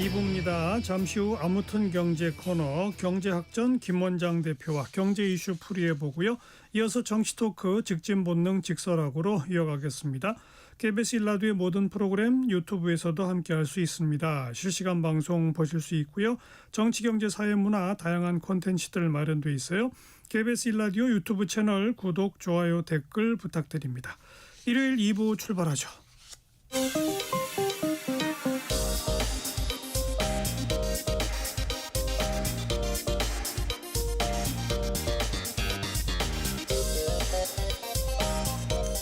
2부입니다. 잠시 후 아무튼 경제 코너 경제학전 김원장 대표와 경제 이슈 풀이해보고요. 이어서 정치토크 직진본능 직설학으로 이어가겠습니다. KBS 1라디오의 모든 프로그램 유튜브에서도 함께할 수 있습니다. 실시간 방송 보실 수 있고요. 정치, 경제, 사회, 문화 다양한 콘텐츠들 마련되어 있어요. KBS 1라디오 유튜브 채널 구독, 좋아요, 댓글 부탁드립니다. 일요일 2부 출발하죠.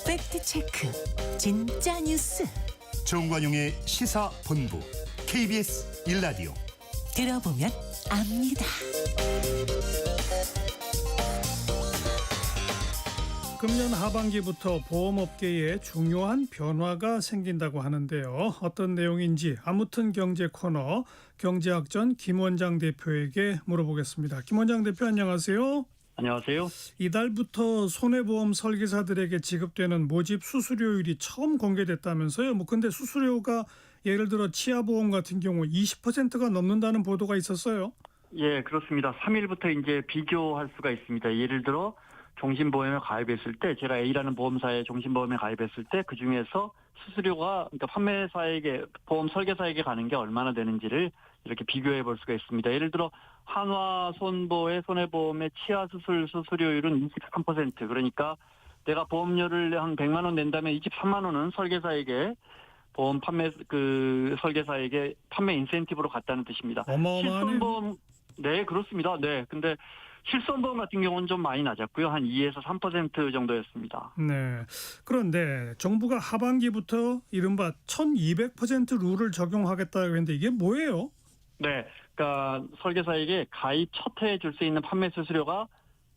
팩트체크 진짜 뉴스 정관용의 시사본부 KBS 1라디오 들어보면 압니다. 금년 하반기부터 보험업계에 중요한 변화가 생긴다고 하는데요. 어떤 내용인지 아무튼 경제 코너 경제학전 김원장 대표에게 물어보겠습니다. 김원장 대표 안녕하세요. 안녕하세요. 이달부터 손해보험 설계사들에게 지급되는 모집 수수료율이 처음 공개됐다면서요. 근데 수수료가 예를 들어 치아보험 같은 경우 20%가 넘는다는 보도가 있었어요. 예, 그렇습니다. 3일부터 이제 비교할 수가 있습니다. 예를 들어 종신보험에 가입했을 때, 제가 A라는 보험사에 종신보험에 가입했을 때 그중에서 수수료가 그러니까 판매사에게 보험 설계사에게 가는 게 얼마나 되는지를 이렇게 비교해 볼 수가 있습니다. 예를 들어 한화손보의 손해보험의 치아 수술 수수료율은 23%. 그러니까 내가 보험료를 한 100만 원 낸다면 23만 원은 설계사에게 보험 판매 설계사에게 판매 인센티브로 갔다는 뜻입니다. 어마어마하네. 실손보험 네, 그렇습니다. 네. 근데 실손보험 같은 경우는 좀 많이 낮았고요. 한 2에서 3% 정도였습니다. 네. 그런데 정부가 하반기부터 이른바 1200% 룰을 적용하겠다고 했는데 이게 뭐예요? 네. 그러니까 설계사에게 가입 첫 해에 줄 수 있는 판매 수수료가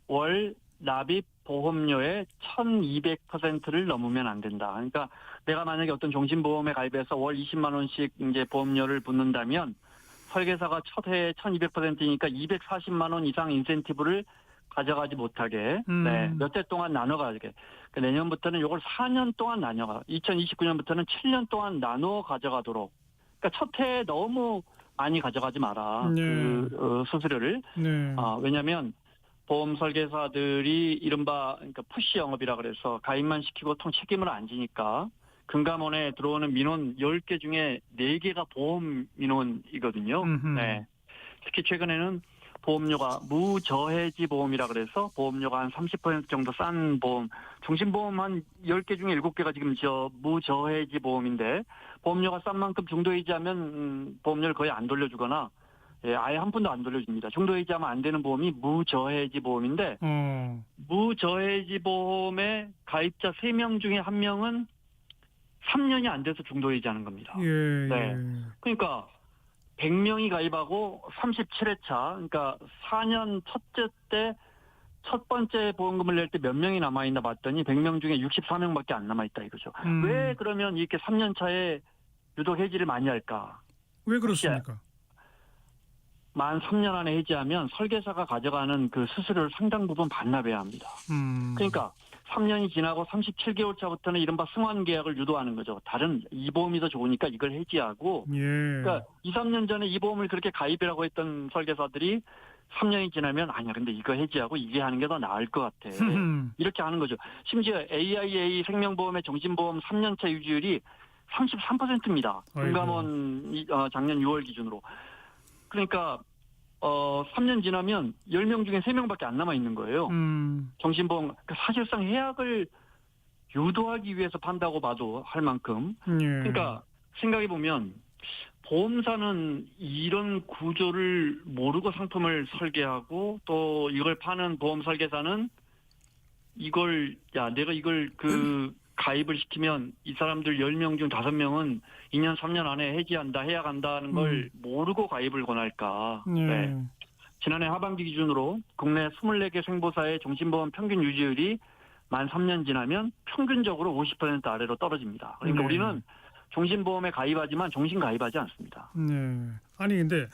월 납입 보험료의 1200%를 넘으면 안 된다. 그러니까 내가 만약에 어떤 종신보험에 가입해서 월 20만 원씩 이제 보험료를 붓는다면 설계사가 첫 해에 1200%니까 240만 원 이상 인센티브를 가져가지 못하게, 네, 몇 해 동안 나눠가게. 그러니까 내년부터는 이걸 4년 동안 2029년부터는 7년 동안 나눠 가져가도록. 그러니까 첫 해에 너무 많이 가져가지 마라. 네. 수수료를. 네. 왜냐면 보험 설계사들이 이른바 그러니까 푸시 영업이라 그래서 가입만 시키고 통 책임을 안 지니까 금감원에 들어오는 민원 10개 중에 4개가 보험 민원이거든요. 네. 특히 최근에는 보험료가 무저해지 보험이라 그래서 보험료가 한 30% 정도 싼 보험, 종신보험 한 10개 중에 7개가 지금 무저해지 보험인데 보험료가 싼 만큼 중도해지하면 보험료를 거의 안 돌려주거나 아예 한 푼도 안 돌려줍니다. 중도해지하면 안 되는 보험이 무저해지 보험인데 무저해지 보험의 가입자 3명 중에 1명은 3년이 안 돼서 중도해지하는 겁니다. 예, 네. 그러니까 100명이 가입하고 37회차, 그러니까 4년 첫째 때 첫 번째 보험금을 낼 때 몇 명이 남아있나 봤더니 100명 중에 64명밖에 안 남아있다 이거죠. 왜 그러면 이렇게 3년 차에 유독 해지를 많이 할까? 왜 그렇습니까? 만 3년 안에 해지하면 설계사가 가져가는 그 수수료를 상당 부분 반납해야 합니다. 그러니까 3년이 지나고 37개월 차부터는 이른바 승환 계약을 유도하는 거죠. 다른 이 보험이 더 좋으니까 이걸 해지하고. 예. 그러니까 2, 3년 전에 이 보험을 그렇게 가입이라고 했던 설계사들이 3년이 지나면 아니야 근데 이거 해지하고 이게 하는 게 더 나을 것 같아. 이렇게 하는 거죠. 심지어 AIA 생명보험의 종신보험 3년차 유지율이 33%입니다. 금감원 작년 6월 기준으로. 그러니까 3년 지나면 10명 중에 3명밖에 안 남아 있는 거예요. 정신보험 그러니까 사실상 해약을 유도하기 위해서 판다고 봐도 할 만큼. 그러니까 생각해 보면 보험사는 이런 구조를 모르고 상품을 설계하고 또 이걸 파는 보험 설계사는 이걸 내가 이걸 가입을 시키면 이 사람들 10명 중 5명은 2년 3년 안에 해지한다 해야 간다는 걸 모르고 가입을 권할까. 네. 지난해 하반기 기준으로 국내 24개 생보사의 종신보험 평균 유지율이 만 3년 지나면 평균적으로 50% 아래로 떨어집니다. 그러니까 우리는 종신보험에 가입하지만 종신 가입하지 않습니다. 네. 아니 근데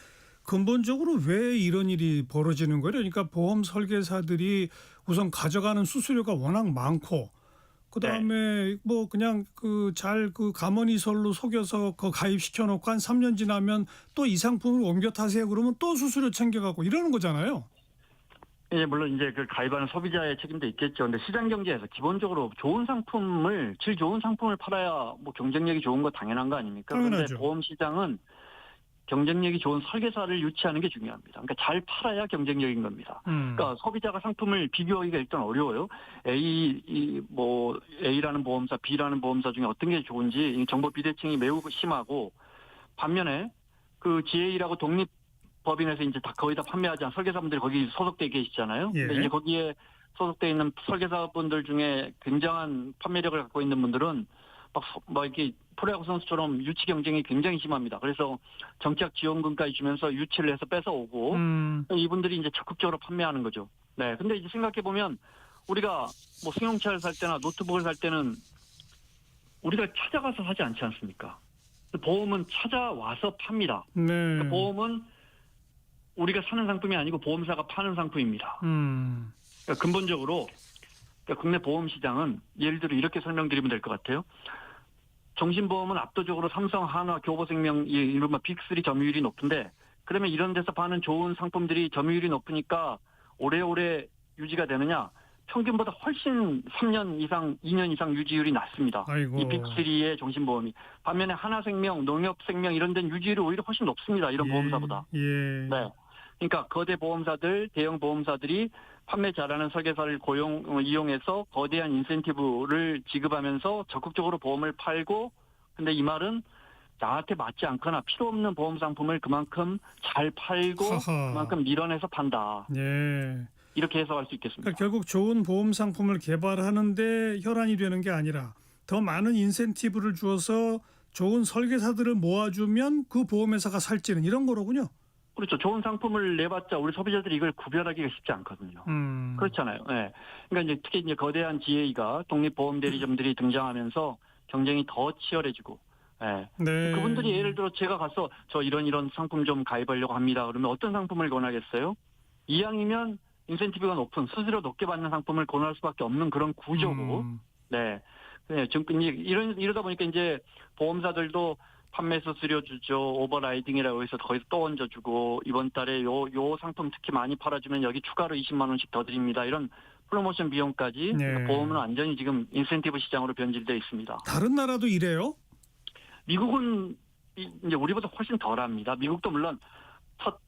근본적으로 왜 이런 일이 벌어지는 거예요? 그러니까 보험 설계사들이 우선 가져가는 수수료가 워낙 많고 그다음에 뭐 그냥 그 가머니설로 속여서 가입시켜 놓고 한 3년 지나면 또 이 상품을 옮겨 타세요. 그러면 또 수수료 챙겨가고 이러는 거잖아요. 예, 물론 이제 그 가입하는 소비자의 책임도 있겠죠. 근데 시장 경제에서 기본적으로 질 좋은 상품을 팔아야 뭐 경쟁력이 좋은 거 당연한 거 아닙니까? 그런데 당연하죠. 보험 시장은 경쟁력이 좋은 설계사를 유치하는 게 중요합니다. 그러니까 잘 팔아야 경쟁력인 겁니다. 그러니까 소비자가 상품을 비교하기가 일단 어려워요. A라는 보험사, B라는 보험사 중에 어떤 게 좋은지 정보 비대칭이 매우 심하고, 반면에 그 GA라고 독립법인에서 이제 거의 다 판매하지 않은 설계사분들이 거기 소속돼 계시잖아요. 예. 근데 이제 거기에 소속돼 있는 설계사분들 중에 굉장한 판매력을 갖고 있는 분들은 막 이렇게 프로야구 선수처럼 유치 경쟁이 굉장히 심합니다. 그래서 정책 지원금까지 주면서 유치를 해서 뺏어오고 이분들이 이제 적극적으로 판매하는 거죠. 네. 근데 이제 생각해 보면 우리가 뭐 승용차를 살 때나 노트북을 살 때는 우리가 찾아가서 사지 않지 않습니까? 보험은 찾아와서 팝니다. 네. 그러니까 보험은 우리가 사는 상품이 아니고 보험사가 파는 상품입니다. 그러니까 근본적으로 국내 보험 시장은 예를 들어 이렇게 설명드리면 될 것 같아요. 종신보험은 압도적으로 삼성, 한화, 교보생명, 이른바 빅3 점유율이 높은데, 그러면 이런 데서 파는 좋은 상품들이 점유율이 높으니까 오래오래 유지가 되느냐? 평균보다 훨씬 3년 이상, 2년 이상 유지율이 낮습니다. 아이고. 이 빅3의 종신보험이. 반면에 하나생명, 농협생명 이런 데는 유지율이 오히려 훨씬 높습니다. 이런 보험사보다. 예. 네. 그러니까 거대 보험사들, 대형 보험사들이 판매 잘하는 설계사를 이용해서 거대한 인센티브를 지급하면서 적극적으로 보험을 팔고, 근데 이 말은 나한테 맞지 않거나 필요 없는 보험 상품을 그만큼 잘 팔고 하하. 그만큼 밀어내서 판다. 예. 이렇게 해석할 수 있겠습니다. 그러니까 결국 좋은 보험 상품을 개발하는데 혈안이 되는 게 아니라 더 많은 인센티브를 주어서 좋은 설계사들을 모아주면 그 보험회사가 살찌는 이런 거로군요. 그렇죠. 좋은 상품을 내봤자 우리 소비자들이 이걸 구별하기가 쉽지 않거든요. 그렇잖아요. 네. 그러니까 이제 특히 이제 거대한 GA가 독립보험 대리점들이 등장하면서 경쟁이 더 치열해지고, 네. 네. 그분들이 예를 들어 제가 가서 저 이런 상품 좀 가입하려고 합니다. 그러면 어떤 상품을 권하겠어요? 이왕이면 인센티브가 높은 수수료 높게 받는 상품을 권할 수밖에 없는 그런 구조고, 네. 네. 지금 이러다 보니까 이제 보험사들도 판매 수수료 주죠. 오버라이딩이라고 해서 거기서 또 얹어주고, 이번 달에 요 상품 특히 많이 팔아주면 여기 추가로 20만 원씩 더 드립니다. 이런 프로모션 비용까지. 네. 보험은 완전히 지금 인센티브 시장으로 변질되어 있습니다. 다른 나라도 이래요? 미국은 이제 우리보다 훨씬 덜합니다. 미국도 물론 첫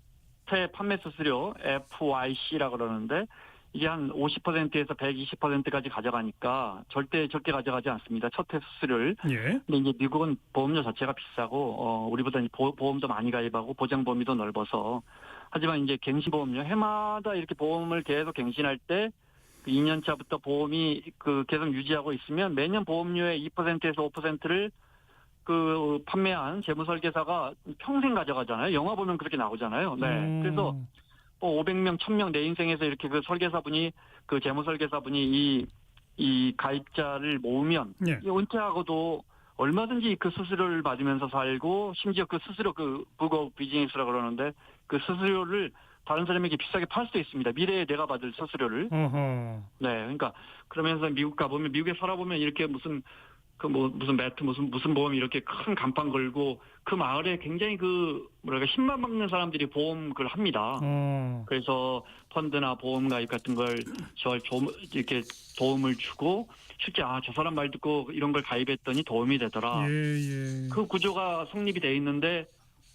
해 판매 수수료 FYC라고 그러는데 이게 한 50%에서 120%까지 가져가니까 절대 가져가지 않습니다. 첫 해 수수료를. 예. 근데 이제 미국은 보험료 자체가 비싸고 우리보다 보험도 많이 가입하고 보장 범위도 넓어서, 하지만 이제 갱신보험료 해마다 이렇게 보험을 계속 갱신할 때 2년 차부터 보험이 계속 유지하고 있으면 매년 보험료의 2%에서 5%를 판매한 재무설계사가 평생 가져가잖아요. 영화 보면 그렇게 나오잖아요. 네. 그래서 500명, 1000명 내 인생에서 이렇게 재무설계사분이 이 가입자를 모으면, 예. 은퇴하고도 얼마든지 그 수수료를 받으면서 살고, 심지어 그 수수료, 북 오브 비즈니스라고 그러는데, 그 수수료를 다른 사람에게 비싸게 팔 수도 있습니다. 미래에 내가 받을 수수료를. 어허. 네. 그러니까, 그러면서 미국 가보면, 미국에 살아보면 이렇게 무슨 매트, 무슨 보험 이렇게 큰 간판 걸고, 그 마을에 굉장히 힘만 막는 사람들이 보험 그걸 합니다. 그래서 펀드나 보험 가입 같은 걸 이렇게 도움을 주고, 실제 저 사람 말 듣고 이런 걸 가입했더니 도움이 되더라. 예. 그 구조가 성립이 돼 있는데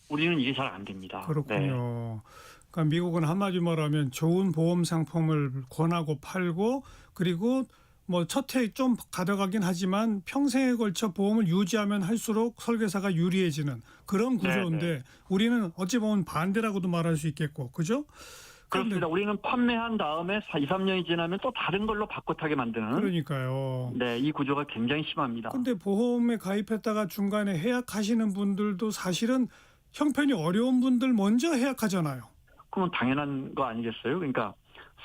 우리는 이게 잘 안 됩니다. 그렇군요. 네. 그러니까 미국은 한마디 말하면 좋은 보험 상품을 권하고 팔고, 그리고 뭐 첫 해 좀 가져가긴 하지만 평생에 걸쳐 보험을 유지하면 할수록 설계사가 유리해지는 그런 구조인데, 네네. 우리는 어찌 보면 반대라고도 말할 수 있겠고, 그죠? 그렇습니다. 우리는 판매한 다음에 2, 3년이 지나면 또 다른 걸로 바꿔 타게 만드는. 그러니까요. 네, 이 구조가 굉장히 심합니다. 근데 보험에 가입했다가 중간에 해약하시는 분들도 사실은 형편이 어려운 분들 먼저 해약하잖아요. 그건 당연한 거 아니겠어요? 그러니까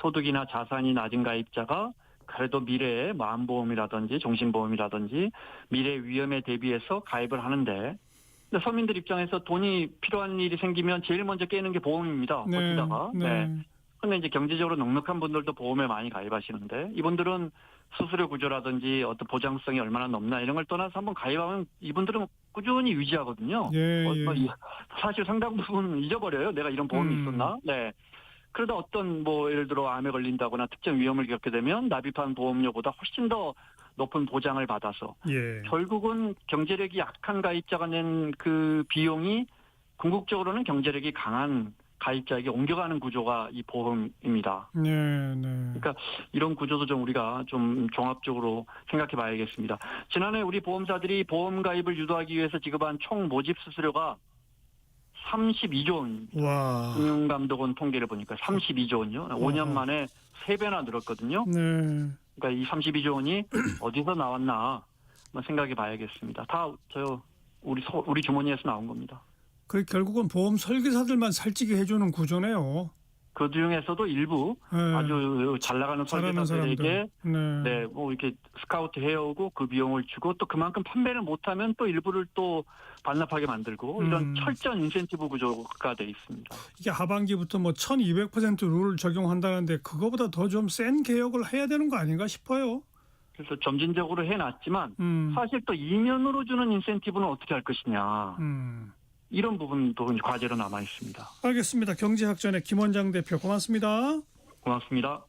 소득이나 자산이 낮은 가입자가 그래도 미래에 암보험이라든지 종신보험이라든지 미래 위험에 대비해서 가입을 하는데, 근데 서민들 입장에서 돈이 필요한 일이 생기면 제일 먼저 깨는 게 보험입니다. 버티다가. 네. 근데 이제 경제적으로 넉넉한 분들도 보험에 많이 가입하시는데, 이분들은 수수료 구조라든지 어떤 보장성이 얼마나 높나 이런 걸 떠나서 한번 가입하면 이분들은 꾸준히 유지하거든요. 예, 사실 상당 부분 잊어버려요. 내가 이런 보험이 있었나? 네. 그러다 어떤 예를 들어 암에 걸린다거나 특정 위험을 겪게 되면 납입한 보험료보다 훨씬 더 높은 보장을 받아서 예. 결국은 경제력이 약한 가입자가 낸 그 비용이 궁극적으로는 경제력이 강한 가입자에게 옮겨가는 구조가 이 보험입니다. 네, 네. 그러니까 이런 구조도 좀 우리가 좀 종합적으로 생각해 봐야겠습니다. 지난해 우리 보험사들이 보험 가입을 유도하기 위해서 지급한 총 모집 수수료가 32조 원. 와. 금융감독원 통계를 보니까 32조 원요. 5년 만에 3배나 늘었거든요. 네. 그러니까 이 32조 원이 어디서 나왔나 한번 생각해 봐야겠습니다. 다 우리 주머니에서 나온 겁니다. 그 결국은 보험 설계사들만 살찌게 해주는 구조네요. 그 중에서도 일부 네. 아주 잘 나가는 잘하는 설계사들에게 사람들. 네. 이렇게 스카우트 해오고 그 비용을 주고 또 그만큼 판매를 못하면 또 일부를 또 반납하게 만들고 이런 철저한 인센티브 구조가 돼 있습니다. 이게 하반기부터 1200% 룰을 적용한다는데 그거보다 더 좀 센 개혁을 해야 되는 거 아닌가 싶어요. 그래서 점진적으로 해놨지만 사실 또 이면으로 주는 인센티브는 어떻게 할 것이냐. 이런 부분도 과제로 남아 있습니다. 알겠습니다. 경제학전의 김원장 대표 고맙습니다. 고맙습니다.